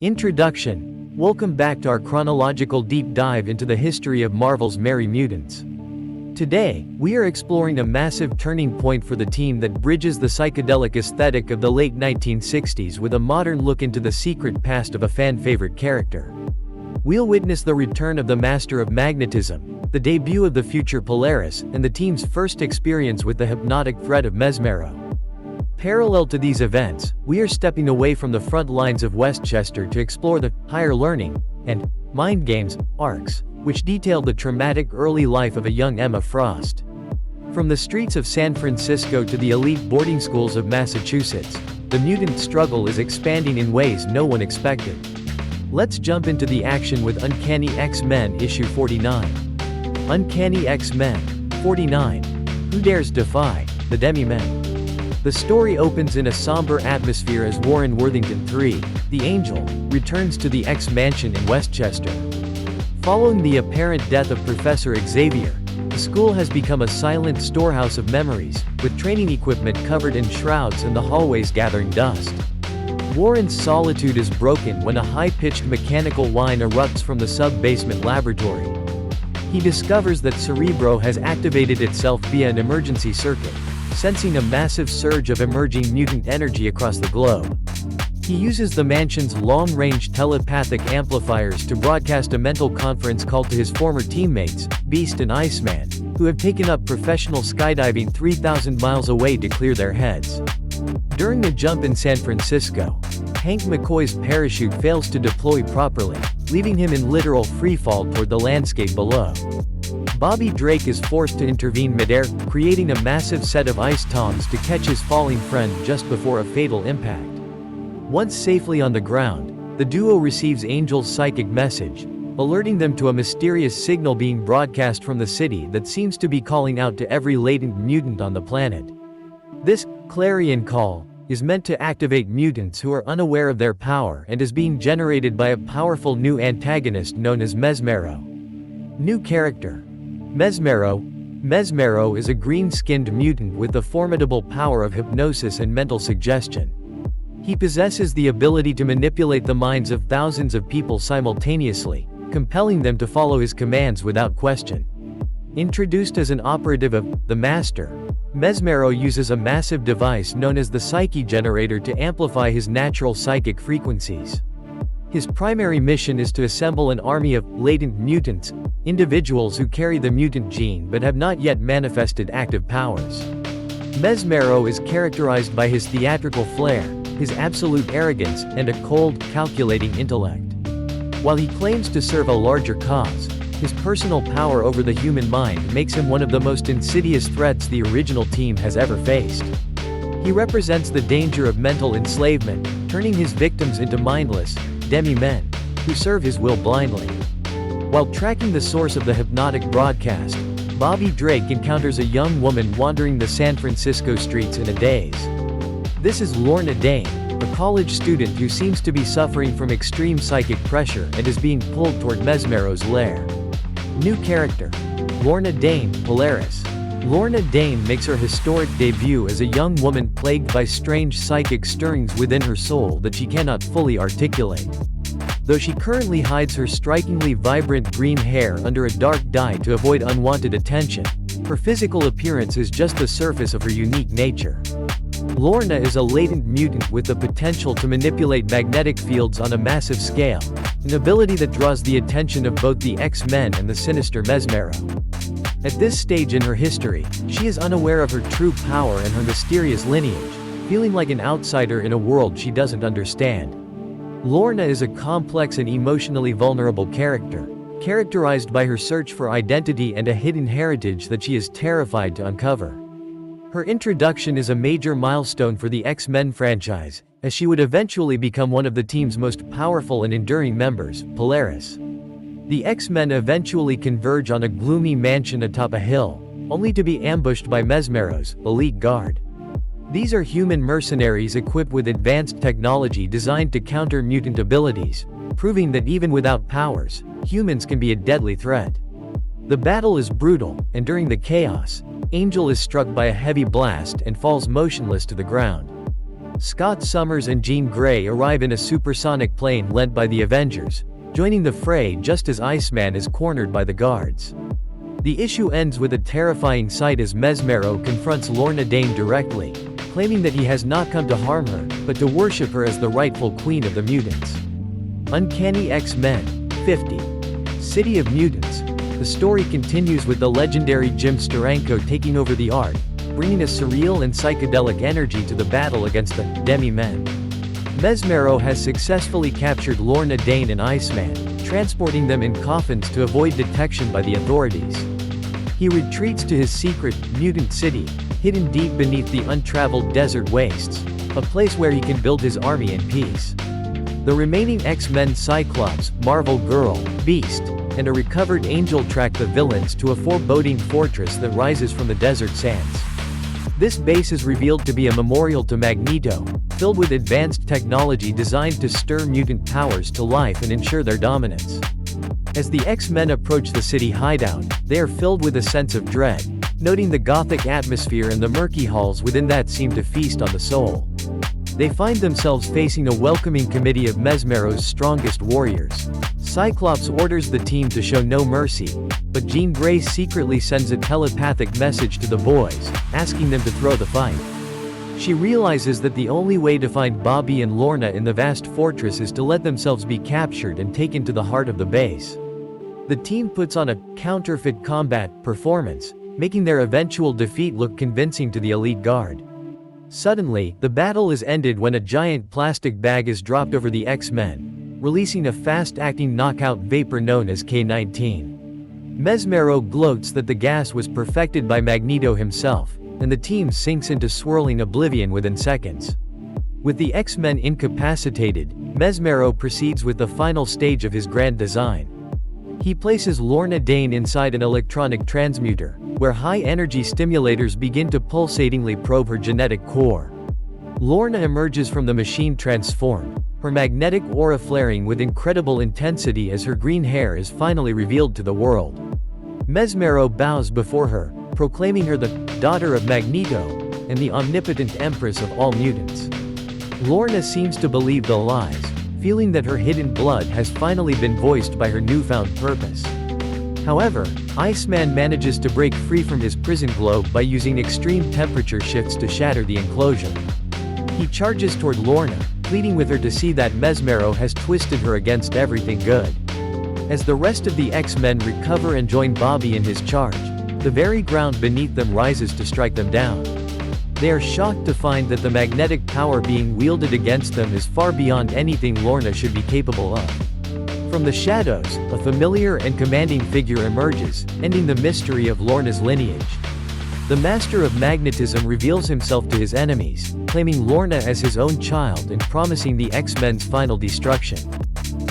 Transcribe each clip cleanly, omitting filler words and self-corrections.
Introduction. Welcome back to our chronological deep dive into the history of Marvel's Merry Mutants. Today, we are exploring a massive turning point for the team that bridges the psychedelic aesthetic of the late 1960s with a modern look into the secret past of a fan-favorite character. We'll witness the return of the Master of Magnetism, the debut of the future Polaris, and the team's first experience with the hypnotic threat of Mesmero. Parallel to these events, we are stepping away from the front lines of Westchester to explore the higher learning and mind games arcs, which detailed the traumatic early life of a young Emma Frost. From the streets of San Francisco to the elite boarding schools of Massachusetts, the mutant struggle is expanding in ways no one expected. Let's jump into the action with Uncanny X-Men issue 49. Uncanny X-Men 49. Who dares defy the Demi-Men? The story opens in a somber atmosphere as Warren Worthington III, the Angel, returns to the X-Mansion in Westchester. Following the apparent death of Professor Xavier, the school has become a silent storehouse of memories, with training equipment covered in shrouds and the hallways gathering dust. Warren's solitude is broken when a high-pitched mechanical whine erupts from the sub-basement laboratory. He discovers that Cerebro has activated itself via an emergency circuit, sensing a massive surge of emerging mutant energy across the globe. He uses the mansion's long-range telepathic amplifiers to broadcast a mental conference call to his former teammates, Beast and Iceman, who have taken up professional skydiving 3,000 miles away to clear their heads. During a jump in San Francisco, Hank McCoy's parachute fails to deploy properly, leaving him in literal freefall toward the landscape below. Bobby Drake is forced to intervene midair, creating a massive set of ice tongs to catch his falling friend just before a fatal impact. Once safely on the ground, the duo receives Angel's psychic message, alerting them to a mysterious signal being broadcast from the city that seems to be calling out to every latent mutant on the planet. This clarion call is meant to activate mutants who are unaware of their power and is being generated by a powerful new antagonist known as Mesmero. New character. Mesmero. Mesmero is a green-skinned mutant with the formidable power of hypnosis and mental suggestion. He possesses the ability to manipulate the minds of thousands of people simultaneously, compelling them to follow his commands without question. Introduced as an operative of the Master, Mesmero uses a massive device known as the Psyche Generator to amplify his natural psychic frequencies. His primary mission is to assemble an army of latent mutants, individuals who carry the mutant gene but have not yet manifested active powers. Mesmero is characterized by his theatrical flair, his absolute arrogance, and a cold, calculating intellect. While he claims to serve a larger cause, his personal power over the human mind makes him one of the most insidious threats the original team has ever faced. He represents the danger of mental enslavement, turning his victims into mindless demi-men, who serve his will blindly. While tracking the source of the hypnotic broadcast, Bobby Drake encounters a young woman wandering the San Francisco streets in a daze. This is Lorna Dane, a college student who seems to be suffering from extreme psychic pressure and is being pulled toward Mesmero's lair. New character. Lorna Dane, Polaris. Lorna Dane makes her historic debut as a young woman plagued by strange psychic stirrings within her soul that she cannot fully articulate. Though she currently hides her strikingly vibrant green hair under a dark dye to avoid unwanted attention, her physical appearance is just the surface of her unique nature. Lorna is a latent mutant with the potential to manipulate magnetic fields on a massive scale, an ability that draws the attention of both the X-Men and the sinister Mesmero. At this stage in her history, she is unaware of her true power and her mysterious lineage, feeling like an outsider in a world she doesn't understand. Lorna is a complex and emotionally vulnerable character, characterized by her search for identity and a hidden heritage that she is terrified to uncover. Her introduction is a major milestone for the X-Men franchise, as she would eventually become one of the team's most powerful and enduring members, Polaris. The X-Men eventually converge on a gloomy mansion atop a hill, only to be ambushed by Mesmero's elite guard. These are human mercenaries equipped with advanced technology designed to counter mutant abilities, proving that even without powers, humans can be a deadly threat. The battle is brutal, and during the chaos, Angel is struck by a heavy blast and falls motionless to the ground. Scott Summers and Jean Grey arrive in a supersonic plane lent by the Avengers, joining the fray just as Iceman is cornered by the guards. The issue ends with a terrifying sight as Mesmero confronts Lorna Dane directly, claiming that he has not come to harm her, but to worship her as the rightful queen of the mutants. Uncanny X-Men 50. City of Mutants. The story continues with the legendary Jim Steranko taking over the art, bringing a surreal and psychedelic energy to the battle against the Demi-Men. Mesmero has successfully captured Lorna Dane and Iceman, transporting them in coffins to avoid detection by the authorities. He retreats to his secret, Mutant City, hidden deep beneath the untraveled desert wastes, a place where he can build his army in peace. The remaining X-Men Cyclops, Marvel Girl, Beast, and a recovered Angel track the villains to a foreboding fortress that rises from the desert sands. This base is revealed to be a memorial to Magneto, filled with advanced technology designed to stir mutant powers to life and ensure their dominance. As the X-Men approach the city hideout, they are filled with a sense of dread, noting the gothic atmosphere and the murky halls within that seem to feast on the soul. They find themselves facing a welcoming committee of Mesmero's strongest warriors. Cyclops orders the team to show no mercy, but Jean Grey secretly sends a telepathic message to the boys, asking them to throw the fight. She realizes that the only way to find Bobby and Lorna in the vast fortress is to let themselves be captured and taken to the heart of the base. The team puts on a counterfeit combat performance, making their eventual defeat look convincing to the elite guard. Suddenly, the battle is ended when a giant plastic bag is dropped over the X-Men, releasing a fast-acting knockout vapor known as K-19. Mesmero gloats that the gas was perfected by Magneto himself, and the team sinks into swirling oblivion within seconds. With the X-Men incapacitated, Mesmero proceeds with the final stage of his grand design. He places Lorna Dane inside an electronic transmuter, where high-energy stimulators begin to pulsatingly probe her genetic core. Lorna emerges from the machine transformed, her magnetic aura flaring with incredible intensity as her green hair is finally revealed to the world. Mesmero bows before her, proclaiming her the daughter of Magneto and the omnipotent empress of all mutants. Lorna seems to believe the lies, feeling that her hidden blood has finally been voiced by her newfound purpose. However, Iceman manages to break free from his prison globe by using extreme temperature shifts to shatter the enclosure. He charges toward Lorna, pleading with her to see that Mesmero has twisted her against everything good. As the rest of the X-Men recover and join Bobby in his charge, the very ground beneath them rises to strike them down. They are shocked to find that the magnetic power being wielded against them is far beyond anything Lorna should be capable of. From the shadows, a familiar and commanding figure emerges, ending the mystery of Lorna's lineage. The Master of Magnetism reveals himself to his enemies, claiming Lorna as his own child and promising the X-Men's final destruction.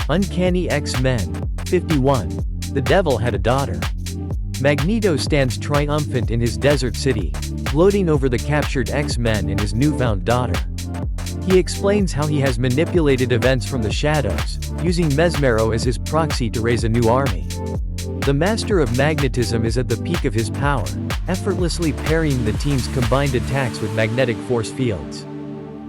Uncanny X-Men 51. The Devil had a daughter. Magneto stands triumphant in his desert city, gloating over the captured X-Men and his newfound daughter. He explains how he has manipulated events from the shadows, using Mesmero as his proxy to raise a new army. The Master of Magnetism is at the peak of his power, effortlessly parrying the team's combined attacks with magnetic force fields.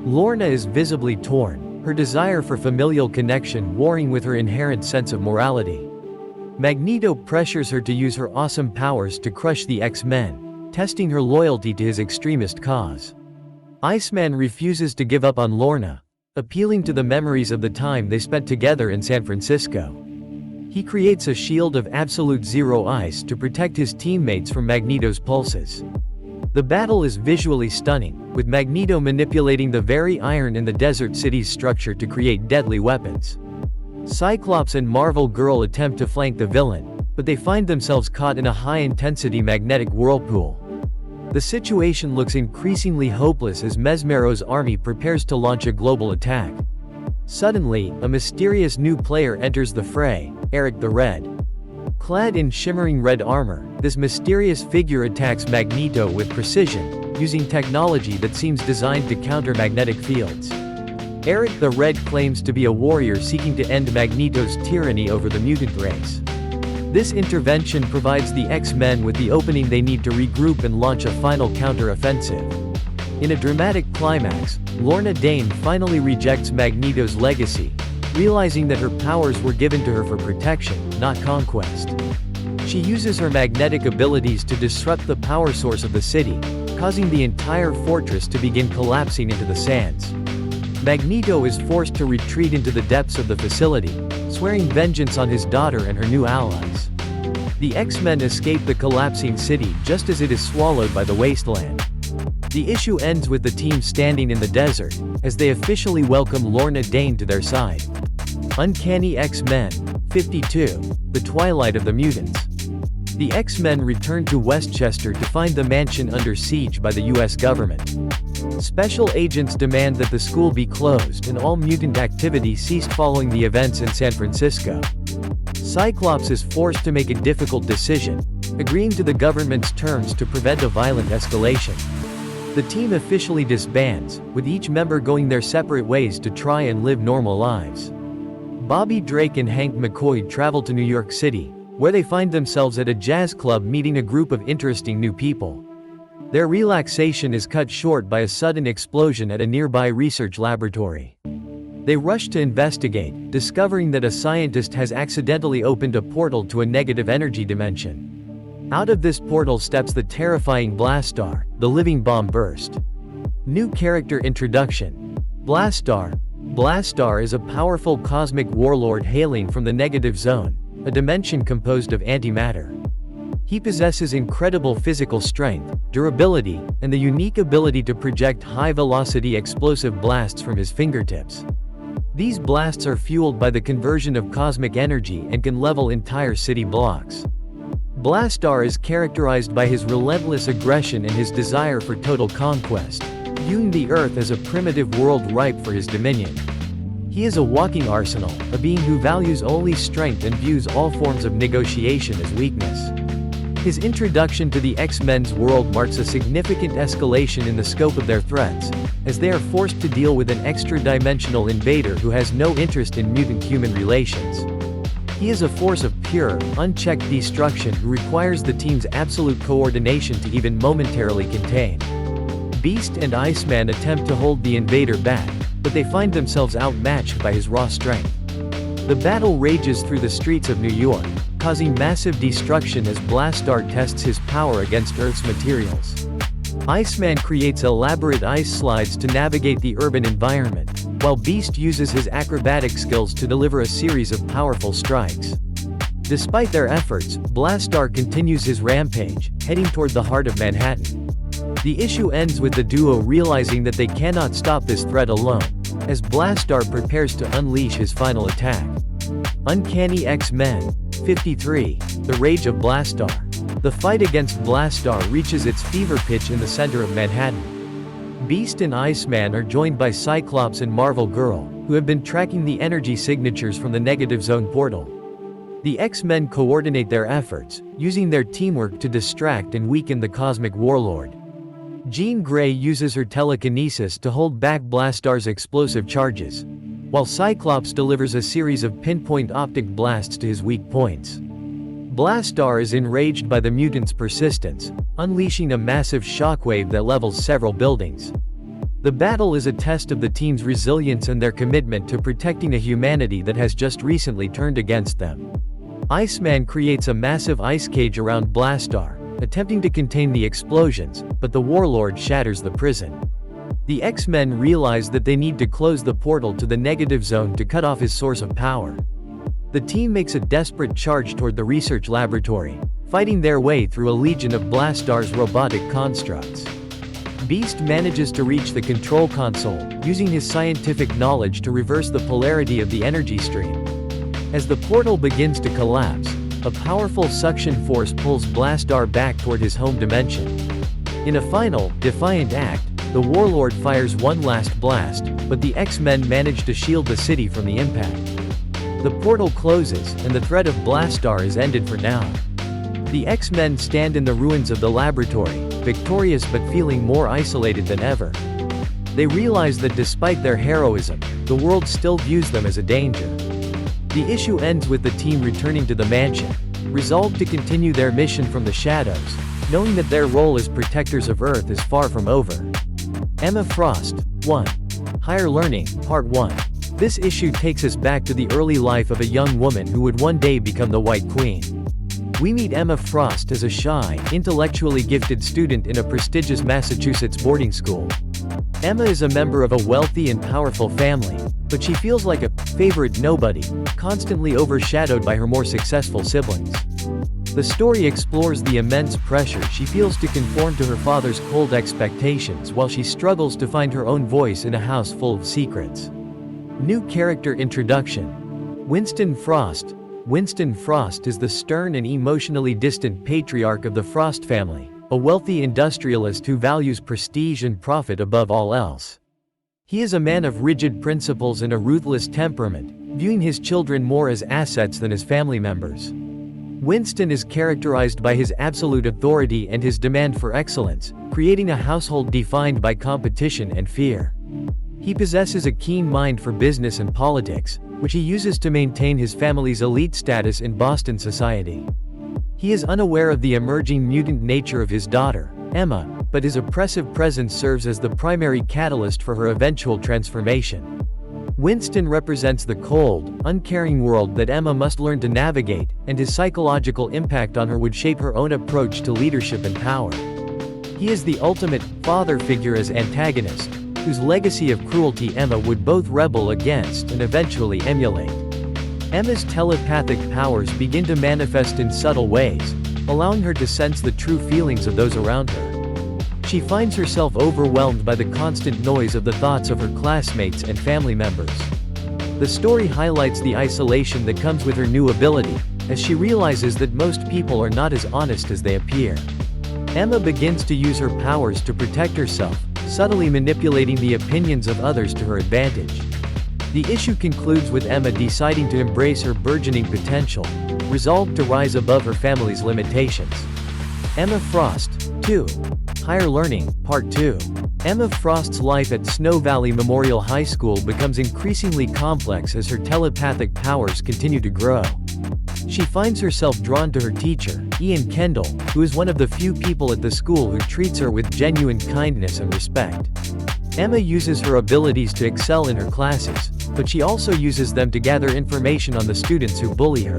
Lorna is visibly torn, her desire for familial connection warring with her inherent sense of morality. Magneto pressures her to use her awesome powers to crush the X-Men, testing her loyalty to his extremist cause. Iceman refuses to give up on Lorna, appealing to the memories of the time they spent together in San Francisco. He creates a shield of absolute zero ice to protect his teammates from Magneto's pulses. The battle is visually stunning, with Magneto manipulating the very iron in the desert city's structure to create deadly weapons. Cyclops and Marvel Girl attempt to flank the villain, but they find themselves caught in a high-intensity magnetic whirlpool. The situation looks increasingly hopeless as Mesmero's army prepares to launch a global attack. Suddenly, a mysterious new player enters the fray, Eric the Red. Clad in shimmering red armor, this mysterious figure attacks Magneto with precision, using technology that seems designed to counter magnetic fields. Eric the Red claims to be a warrior seeking to end Magneto's tyranny over the mutant race. This intervention provides the X-Men with the opening they need to regroup and launch a final counter-offensive. In a dramatic climax, Lorna Dane finally rejects Magneto's legacy, realizing that her powers were given to her for protection, not conquest. She uses her magnetic abilities to disrupt the power source of the city, causing the entire fortress to begin collapsing into the sands. Magneto is forced to retreat into the depths of the facility, swearing vengeance on his daughter and her new allies. The X-Men escape the collapsing city just as it is swallowed by the wasteland. The issue ends with the team standing in the desert, as they officially welcome Lorna Dane to their side. Uncanny X-Men 52, The Twilight of the Mutants. The X-Men return to Westchester to find the mansion under siege by the US government. Special agents demand that the school be closed and all mutant activity ceased following the events in San Francisco. Cyclops is forced to make a difficult decision, agreeing to the government's terms to prevent a violent escalation. The team officially disbands, with each member going their separate ways to try and live normal lives. Bobby Drake and Hank McCoy travel to New York City, where they find themselves at a jazz club meeting a group of interesting new people. Their relaxation is cut short by a sudden explosion at a nearby research laboratory. They rush to investigate, discovering that a scientist has accidentally opened a portal to a negative energy dimension. Out of this portal steps the terrifying Blastaar, the living bomb burst. New character introduction. Blastaar. Blastaar is a powerful cosmic warlord hailing from the negative zone, a dimension composed of antimatter. He possesses incredible physical strength, durability, and the unique ability to project high-velocity explosive blasts from his fingertips. These blasts are fueled by the conversion of cosmic energy and can level entire city blocks. Blastaar is characterized by his relentless aggression and his desire for total conquest, viewing the Earth as a primitive world ripe for his dominion. He is a walking arsenal, a being who values only strength and views all forms of negotiation as weakness. His introduction to the X-Men's world marks a significant escalation in the scope of their threats, as they are forced to deal with an extra-dimensional invader who has no interest in mutant-human relations. He is a force of pure, unchecked destruction who requires the team's absolute coordination to even momentarily contain. Beast and Iceman attempt to hold the invader back, but they find themselves outmatched by his raw strength. The battle rages through the streets of New York, causing massive destruction as Blastaar tests his power against Earth's materials. Iceman creates elaborate ice slides to navigate the urban environment, while Beast uses his acrobatic skills to deliver a series of powerful strikes. Despite their efforts, Blastaar continues his rampage, heading toward the heart of Manhattan. The issue ends with the duo realizing that they cannot stop this threat alone, as Blastaar prepares to unleash his final attack. Uncanny X-Men 53, The Rage of Blastaar. The fight against Blastaar reaches its fever pitch in the center of Manhattan. Beast and Iceman are joined by Cyclops and Marvel Girl, who have been tracking the energy signatures from the negative zone portal. The X-Men coordinate their efforts, using their teamwork to distract and weaken the cosmic warlord. Jean Grey uses her telekinesis to hold back Blastaar's explosive charges, while Cyclops delivers a series of pinpoint optic blasts to his weak points. Blastaar is enraged by the mutants' persistence, unleashing a massive shockwave that levels several buildings. The battle is a test of the team's resilience and their commitment to protecting a humanity that has just recently turned against them. Iceman creates a massive ice cage around Blastaar, attempting to contain the explosions, but the warlord shatters the prison. The X-Men realize that they need to close the portal to the negative zone to cut off his source of power. The team makes a desperate charge toward the research laboratory, fighting their way through a legion of Blastaar's robotic constructs. Beast manages to reach the control console, using his scientific knowledge to reverse the polarity of the energy stream. As the portal begins to collapse, a powerful suction force pulls Blastaar back toward his home dimension. In a final, defiant act, the warlord fires one last blast, but the X-Men manage to shield the city from the impact. The portal closes, and the threat of Blastaar is ended for now. The X-Men stand in the ruins of the laboratory, victorious but feeling more isolated than ever. They realize that despite their heroism, the world still views them as a danger. The issue ends with the team returning to the mansion, resolved to continue their mission from the shadows, knowing that their role as protectors of Earth is far from over. Emma Frost, 1. Higher Learning, Part 1. This issue takes us back to the early life of a young woman who would one day become the White Queen. We meet Emma Frost as a shy, intellectually gifted student in a prestigious Massachusetts boarding school. Emma is a member of a wealthy and powerful family, but she feels like a favorite nobody, constantly overshadowed by her more successful siblings. The story explores the immense pressure she feels to conform to her father's cold expectations while she struggles to find her own voice in a house full of secrets. New character introduction. Winston Frost. Winston Frost is the stern and emotionally distant patriarch of the Frost family, a wealthy industrialist who values prestige and profit above all else. He is a man of rigid principles and a ruthless temperament, viewing his children more as assets than as family members. Winston is characterized by his absolute authority and his demand for excellence, creating a household defined by competition and fear. He possesses a keen mind for business and politics, which he uses to maintain his family's elite status in Boston society. He is unaware of the emerging mutant nature of his daughter, Emma, but his oppressive presence serves as the primary catalyst for her eventual transformation. Winston represents the cold, uncaring world that Emma must learn to navigate, and his psychological impact on her would shape her own approach to leadership and power. He is the ultimate father figure as antagonist, whose legacy of cruelty Emma would both rebel against and eventually emulate. Emma's telepathic powers begin to manifest in subtle ways, allowing her to sense the true feelings of those around her. She finds herself overwhelmed by the constant noise of the thoughts of her classmates and family members. The story highlights the isolation that comes with her new ability, as she realizes that most people are not as honest as they appear. Emma begins to use her powers to protect herself, subtly manipulating the opinions of others to her advantage. The issue concludes with Emma deciding to embrace her burgeoning potential, resolved to rise above her family's limitations. Emma Frost, 2. Higher Learning, Part 2. Emma Frost's life at Snow Valley Memorial High School becomes increasingly complex as her telepathic powers continue to grow. She finds herself drawn to her teacher, Ian Kendall, who is one of the few people at the school who treats her with genuine kindness and respect. Emma uses her abilities to excel in her classes, but she also uses them to gather information on the students who bully her.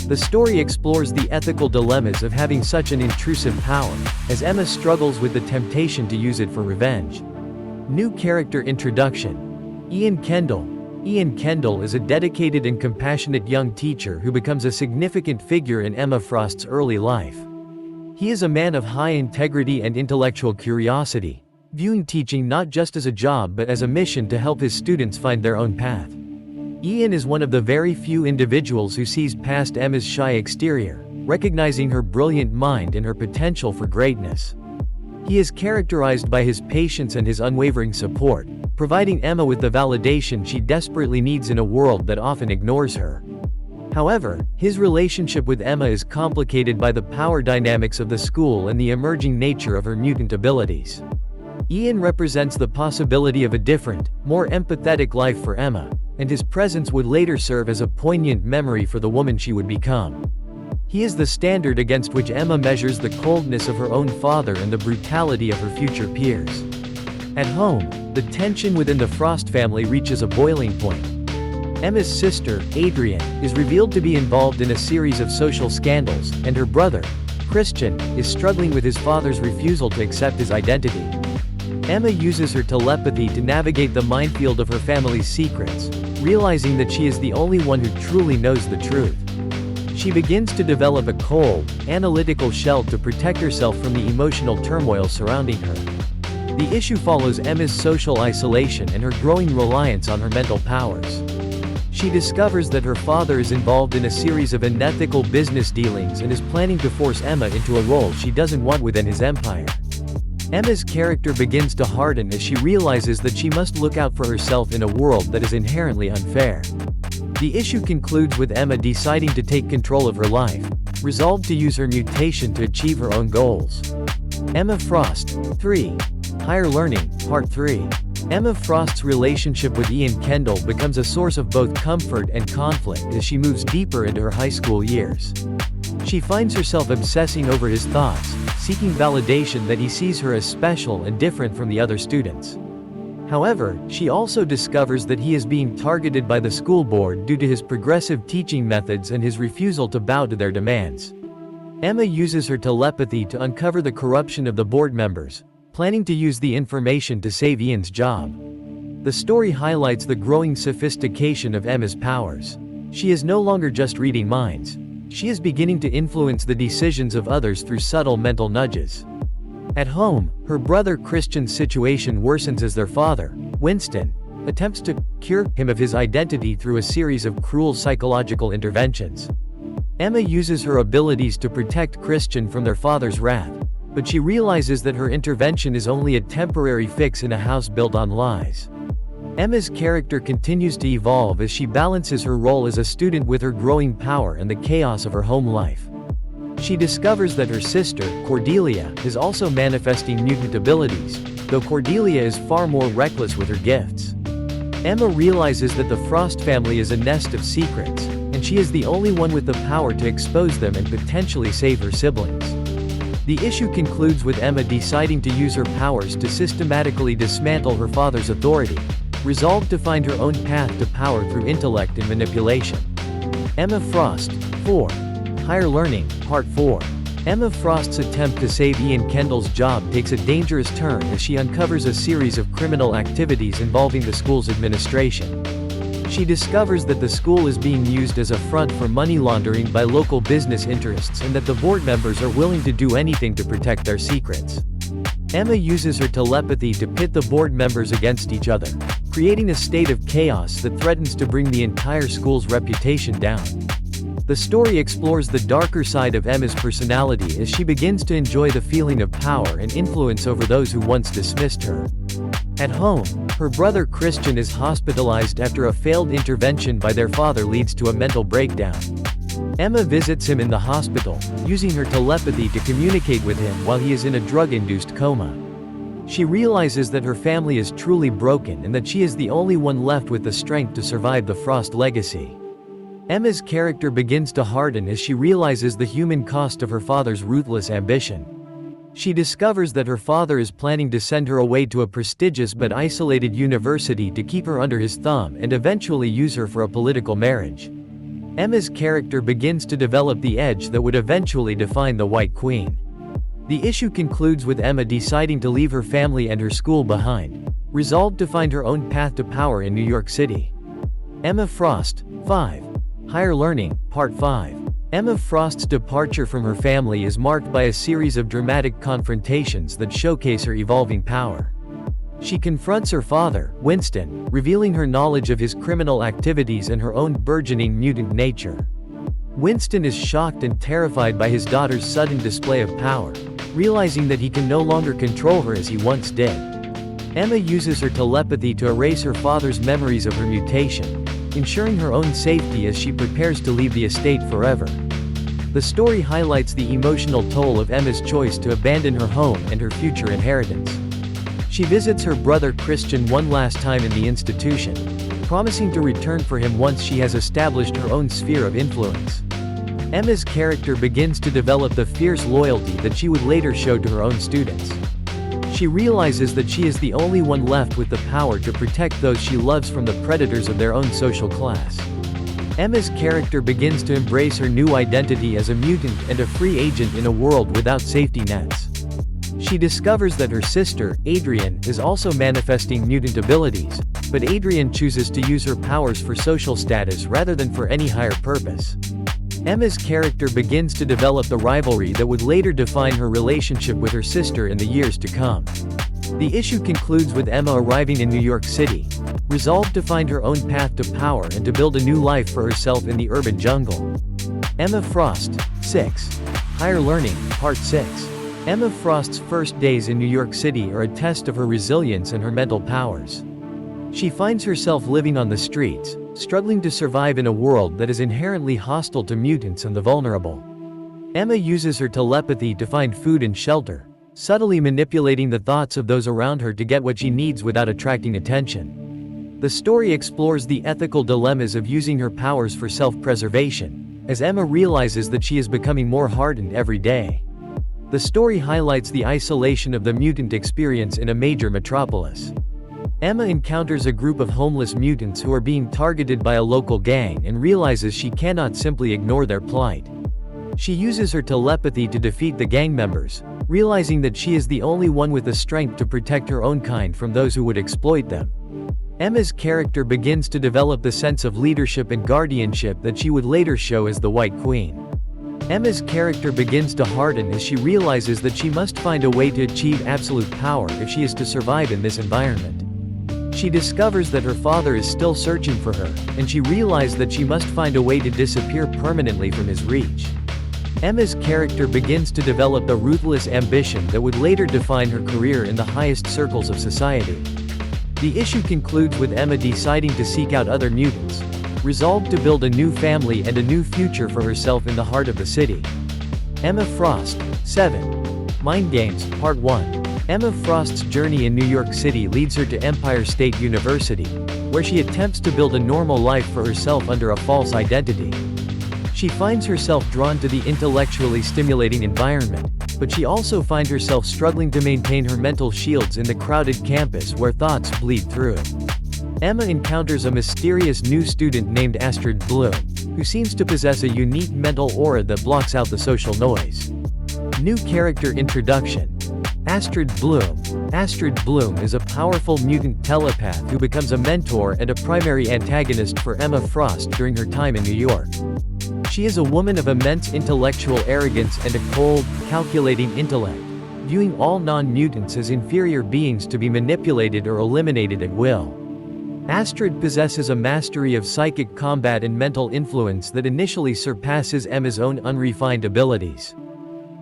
The story explores the ethical dilemmas of having such an intrusive power, as Emma struggles with the temptation to use it for revenge. New character introduction. Ian Kendall. Ian Kendall is a dedicated and compassionate young teacher who becomes a significant figure in Emma Frost's early life. He is a man of high integrity and intellectual curiosity, viewing teaching not just as a job but as a mission to help his students find their own path. Ian is one of the very few individuals who sees past Emma's shy exterior, recognizing her brilliant mind and her potential for greatness. He is characterized by his patience and his unwavering support, providing Emma with the validation she desperately needs in a world that often ignores her. However, his relationship with Emma is complicated by the power dynamics of the school and the emerging nature of her mutant abilities. Ian represents the possibility of a different, more empathetic life for Emma, and his presence would later serve as a poignant memory for the woman she would become. He is the standard against which Emma measures the coldness of her own father and the brutality of her future peers. At home, the tension within the Frost family reaches a boiling point. Emma's sister, Adrian, is revealed to be involved in a series of social scandals, and her brother, Christian, is struggling with his father's refusal to accept his identity. Emma uses her telepathy to navigate the minefield of her family's secrets, realizing that she is the only one who truly knows the truth. She begins to develop a cold, analytical shell to protect herself from the emotional turmoil surrounding her. The issue follows Emma's social isolation and her growing reliance on her mental powers. She discovers that her father is involved in a series of unethical business dealings and is planning to force Emma into a role she doesn't want within his empire. Emma's character begins to harden as she realizes that she must look out for herself in a world that is inherently unfair. The issue concludes with Emma deciding to take control of her life, resolved to use her mutation to achieve her own goals. Emma Frost, 3. Higher Learning, Part 3. Emma Frost's relationship with Ian Kendall becomes a source of both comfort and conflict as she moves deeper into her high school years. She finds herself obsessing over his thoughts, seeking validation that he sees her as special and different from the other students. However, she also discovers that he is being targeted by the school board due to his progressive teaching methods and his refusal to bow to their demands. Emma uses her telepathy to uncover the corruption of the board members, planning to use the information to save Ian's job. The story highlights the growing sophistication of Emma's powers. She is no longer just reading minds. She is beginning to influence the decisions of others through subtle mental nudges. At home, her brother Christian's situation worsens as their father, Winston, attempts to cure him of his identity through a series of cruel psychological interventions. Emma uses her abilities to protect Christian from their father's wrath, but she realizes that her intervention is only a temporary fix in a house built on lies. Emma's character continues to evolve as she balances her role as a student with her growing power and the chaos of her home life. She discovers that her sister, Cordelia, is also manifesting mutant abilities, though Cordelia is far more reckless with her gifts. Emma realizes that the Frost family is a nest of secrets, and she is the only one with the power to expose them and potentially save her siblings. The issue concludes with Emma deciding to use her powers to systematically dismantle her father's authority, resolved to find her own path to power through intellect and manipulation. Emma Frost, 4. Higher Learning, Part 4. Emma Frost's attempt to save Ian Kendall's job takes a dangerous turn as she uncovers a series of criminal activities involving the school's administration. She discovers that the school is being used as a front for money laundering by local business interests and that the board members are willing to do anything to protect their secrets. Emma uses her telepathy to pit the board members against each other, creating a state of chaos that threatens to bring the entire school's reputation down. The story explores the darker side of Emma's personality as she begins to enjoy the feeling of power and influence over those who once dismissed her. At home, her brother Christian is hospitalized after a failed intervention by their father leads to a mental breakdown. Emma visits him in the hospital, using her telepathy to communicate with him while he is in a drug-induced coma. She realizes that her family is truly broken and that she is the only one left with the strength to survive the Frost legacy. Emma's character begins to harden as she realizes the human cost of her father's ruthless ambition. She discovers that her father is planning to send her away to a prestigious but isolated university to keep her under his thumb and eventually use her for a political marriage. Emma's character begins to develop the edge that would eventually define the White Queen. The issue concludes with Emma deciding to leave her family and her school behind, resolved to find her own path to power in New York City. Emma Frost, 5. Higher Learning, Part 5. Emma Frost's departure from her family is marked by a series of dramatic confrontations that showcase her evolving power. She confronts her father, Winston, revealing her knowledge of his criminal activities and her own burgeoning mutant nature. Winston is shocked and terrified by his daughter's sudden display of power, realizing that he can no longer control her as he once did. Emma uses her telepathy to erase her father's memories of her mutation, ensuring her own safety as she prepares to leave the estate forever. The story highlights the emotional toll of Emma's choice to abandon her home and her future inheritance. She visits her brother Christian one last time in the institution, promising to return for him once she has established her own sphere of influence. Emma's character begins to develop the fierce loyalty that she would later show to her own students. She realizes that she is the only one left with the power to protect those she loves from the predators of their own social class. Emma's character begins to embrace her new identity as a mutant and a free agent in a world without safety nets. She discovers that her sister, Adrian, is also manifesting mutant abilities, but Adrian chooses to use her powers for social status rather than for any higher purpose. Emma's character begins to develop the rivalry that would later define her relationship with her sister in the years to come. The issue concludes with Emma arriving in New York City, resolved to find her own path to power and to build a new life for herself in the urban jungle. Emma Frost, 6. Higher Learning, Part 6. Emma Frost's first days in New York City are a test of her resilience and her mental powers. She finds herself living on the streets, struggling to survive in a world that is inherently hostile to mutants and the vulnerable. Emma uses her telepathy to find food and shelter, subtly manipulating the thoughts of those around her to get what she needs without attracting attention. The story explores the ethical dilemmas of using her powers for self-preservation, as Emma realizes that she is becoming more hardened every day. The story highlights the isolation of the mutant experience in a major metropolis. Emma encounters a group of homeless mutants who are being targeted by a local gang and realizes she cannot simply ignore their plight. She uses her telepathy to defeat the gang members, realizing that she is the only one with the strength to protect her own kind from those who would exploit them. Emma's character begins to develop the sense of leadership and guardianship that she would later show as the White Queen. Emma's character begins to harden as she realizes that she must find a way to achieve absolute power if she is to survive in this environment. She discovers that her father is still searching for her, and she realizes that she must find a way to disappear permanently from his reach. Emma's character begins to develop a ruthless ambition that would later define her career in the highest circles of society. The issue concludes with Emma deciding to seek out other mutants, resolved to build a new family and a new future for herself in the heart of the city. Emma Frost, 7. Mind Games, Part 1. Emma Frost's journey in New York City leads her to Empire State University, where she attempts to build a normal life for herself under a false identity. She finds herself drawn to the intellectually stimulating environment, but she also finds herself struggling to maintain her mental shields in the crowded campus where thoughts bleed through. Emma encounters a mysterious new student named Astrid Bloom, who seems to possess a unique mental aura that blocks out the social noise. New character introduction. Astrid Bloom. Astrid Bloom is a powerful mutant telepath who becomes a mentor and a primary antagonist for Emma Frost during her time in New York. She is a woman of immense intellectual arrogance and a cold, calculating intellect, viewing all non-mutants as inferior beings to be manipulated or eliminated at will. Astrid possesses a mastery of psychic combat and mental influence that initially surpasses Emma's own unrefined abilities.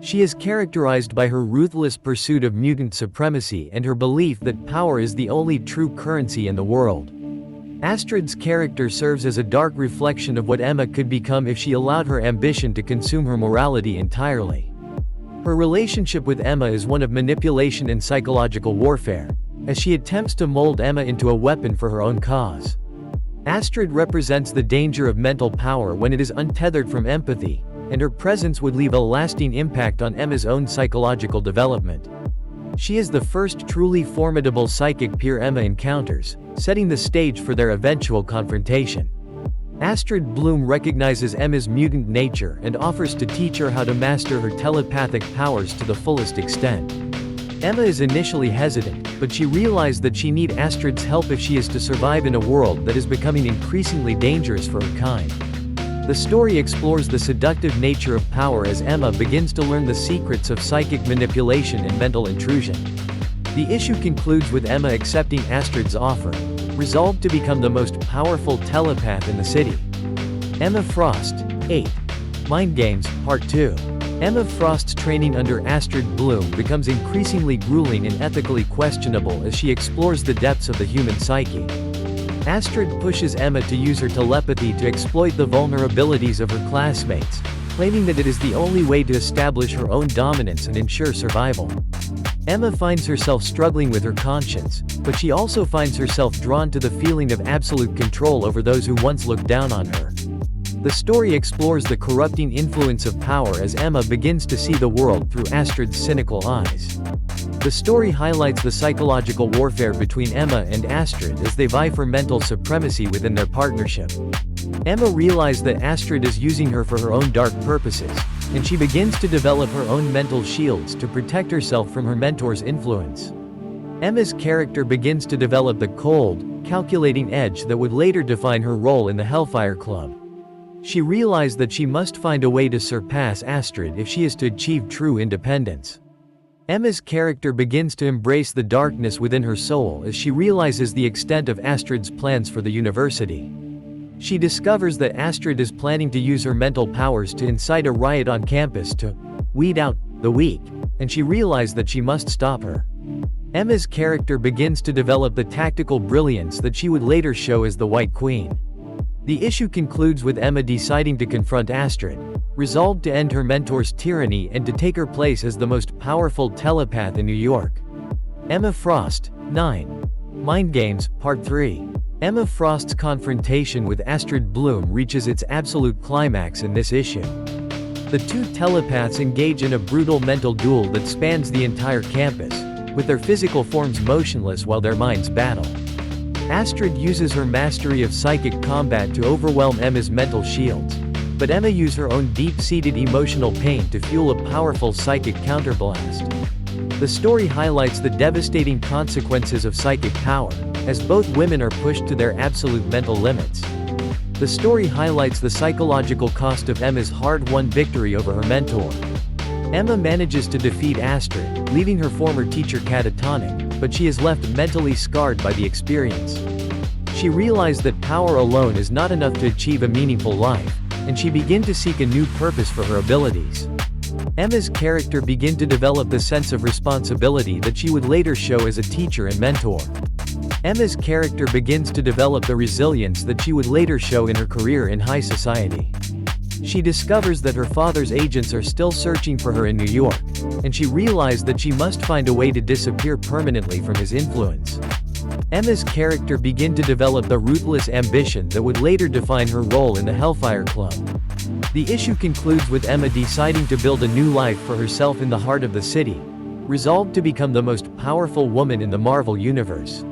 She is characterized by her ruthless pursuit of mutant supremacy and her belief that power is the only true currency in the world. Astrid's character serves as a dark reflection of what Emma could become if she allowed her ambition to consume her morality entirely. Her relationship with Emma is one of manipulation and psychological warfare, as she attempts to mold Emma into a weapon for her own cause. Astrid represents the danger of mental power when it is untethered from empathy, and her presence would leave a lasting impact on Emma's own psychological development. She is the first truly formidable psychic peer Emma encounters, setting the stage for their eventual confrontation. Astrid Bloom recognizes Emma's mutant nature and offers to teach her how to master her telepathic powers to the fullest extent. Emma is initially hesitant, but she realizes that she needs Astrid's help if she is to survive in a world that is becoming increasingly dangerous for her kind. The story explores the seductive nature of power as Emma begins to learn the secrets of psychic manipulation and mental intrusion. The issue concludes with Emma accepting Astrid's offer, resolved to become the most powerful telepath in the city. Emma Frost, 8. Mind Games, Part 2. Emma Frost's training under Astrid Bloom becomes increasingly grueling and ethically questionable as she explores the depths of the human psyche. Astrid pushes Emma to use her telepathy to exploit the vulnerabilities of her classmates, claiming that it is the only way to establish her own dominance and ensure survival. Emma finds herself struggling with her conscience, but she also finds herself drawn to the feeling of absolute control over those who once looked down on her. The story explores the corrupting influence of power as Emma begins to see the world through Astrid's cynical eyes. The story highlights the psychological warfare between Emma and Astrid as they vie for mental supremacy within their partnership. Emma realizes that Astrid is using her for her own dark purposes, and she begins to develop her own mental shields to protect herself from her mentor's influence. Emma's character begins to develop the cold, calculating edge that would later define her role in the Hellfire Club. She realized that she must find a way to surpass Astrid if she is to achieve true independence. Emma's character begins to embrace the darkness within her soul as she realizes the extent of Astrid's plans for the university. She discovers that Astrid is planning to use her mental powers to incite a riot on campus to weed out the weak, and she realizes that she must stop her. Emma's character begins to develop the tactical brilliance that she would later show as the White Queen. The issue concludes with Emma deciding to confront Astrid, resolved to end her mentor's tyranny and to take her place as the most powerful telepath in New York. Emma Frost, 9. Mind Games, Part 3. Emma Frost's confrontation with Astrid Bloom reaches its absolute climax in this issue. The two telepaths engage in a brutal mental duel that spans the entire campus, with their physical forms motionless while their minds battle. Astrid uses her mastery of psychic combat to overwhelm Emma's mental shields, but Emma uses her own deep-seated emotional pain to fuel a powerful psychic counterblast. The story highlights the devastating consequences of psychic power, as both women are pushed to their absolute mental limits. The story highlights the psychological cost of Emma's hard-won victory over her mentor. Emma manages to defeat Astrid, leaving her former teacher catatonic, but she is left mentally scarred by the experience. She realized that power alone is not enough to achieve a meaningful life, and she begins to seek a new purpose for her abilities. Emma's character begins to develop the sense of responsibility that she would later show as a teacher and mentor. Emma's character begins to develop the resilience that she would later show in her career in high society. She discovers that her father's agents are still searching for her in New York, and she realized that she must find a way to disappear permanently from his influence. Emma's character begins to develop the ruthless ambition that would later define her role in the Hellfire Club. The issue concludes with Emma deciding to build a new life for herself in the heart of the city, resolved to become the most powerful woman in the Marvel Universe.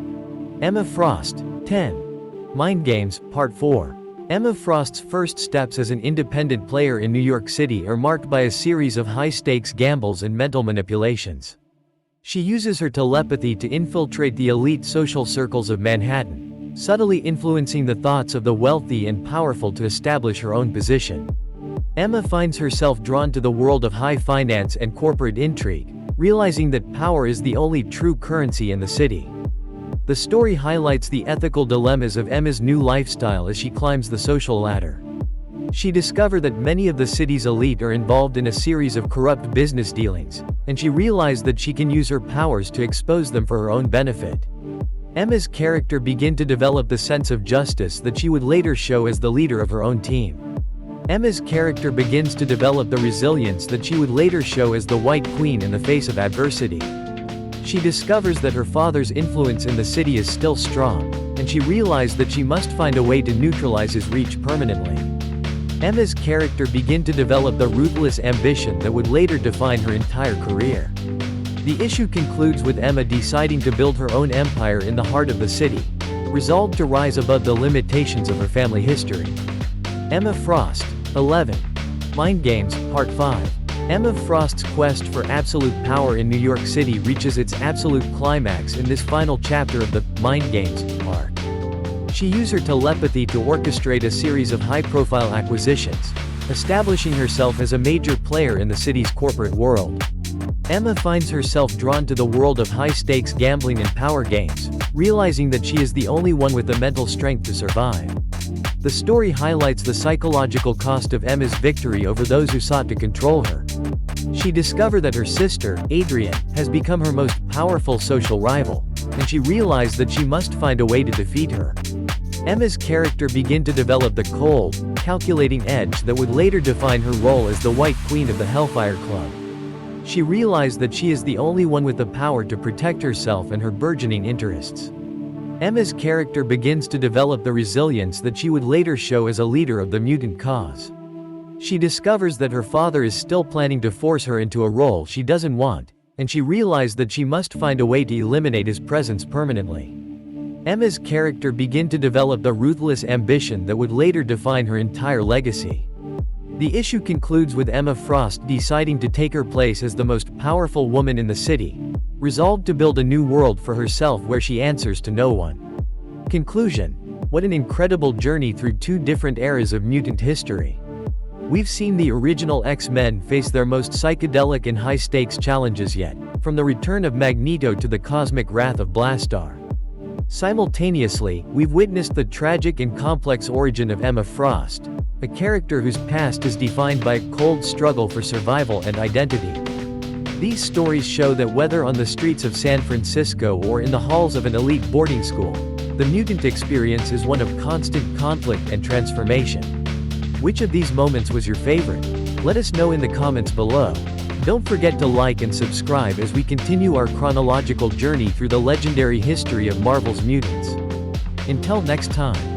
Emma Frost, 10. Mind Games, Part 4. Emma Frost's first steps as an independent player in New York City are marked by a series of high-stakes gambles and mental manipulations. She uses her telepathy to infiltrate the elite social circles of Manhattan, subtly influencing the thoughts of the wealthy and powerful to establish her own position. Emma finds herself drawn to the world of high finance and corporate intrigue, realizing that power is the only true currency in the city. The story highlights the ethical dilemmas of Emma's new lifestyle as she climbs the social ladder. She discovers that many of the city's elite are involved in a series of corrupt business dealings, and she realizes that she can use her powers to expose them for her own benefit. Emma's character begins to develop the sense of justice that she would later show as the leader of her own team. Emma's character begins to develop the resilience that she would later show as the White Queen in the face of adversity. She discovers that her father's influence in the city is still strong, and she realizes that she must find a way to neutralize his reach permanently. Emma's character begins to develop the ruthless ambition that would later define her entire career. The issue concludes with Emma deciding to build her own empire in the heart of the city, resolved to rise above the limitations of her family history. Emma Frost, 11. Mind Games, Part 5. Emma Frost's quest for absolute power in New York City reaches its absolute climax in this final chapter of the Mind Games arc. She uses her telepathy to orchestrate a series of high-profile acquisitions, establishing herself as a major player in the city's corporate world. Emma finds herself drawn to the world of high-stakes gambling and power games, realizing that she is the only one with the mental strength to survive. The story highlights the psychological cost of Emma's victory over those who sought to control her. She discovers that her sister, Adrian, has become her most powerful social rival, and she realizes that she must find a way to defeat her. Emma's character begins to develop the cold, calculating edge that would later define her role as the White Queen of the Hellfire Club. She realized that she is the only one with the power to protect herself and her burgeoning interests. Emma's character begins to develop the resilience that she would later show as a leader of the mutant cause. She discovers that her father is still planning to force her into a role she doesn't want, and she realizes that she must find a way to eliminate his presence permanently. Emma's character begins to develop the ruthless ambition that would later define her entire legacy. The issue concludes with Emma Frost deciding to take her place as the most powerful woman in the city, resolved to build a new world for herself where she answers to no one. Conclusion: what an incredible journey through two different eras of mutant history. We've seen the original X-Men face their most psychedelic and high-stakes challenges yet, from the return of Magneto to the cosmic wrath of Blastaar. Simultaneously, we've witnessed the tragic and complex origin of Emma Frost, a character whose past is defined by a cold struggle for survival and identity. These stories show that whether on the streets of San Francisco or in the halls of an elite boarding school, The mutant experience is one of constant conflict and transformation. Which of these moments was your favorite? Let us know in the comments below. Don't forget to like and subscribe as we continue our chronological journey through the legendary history of Marvel's mutants. Until next time.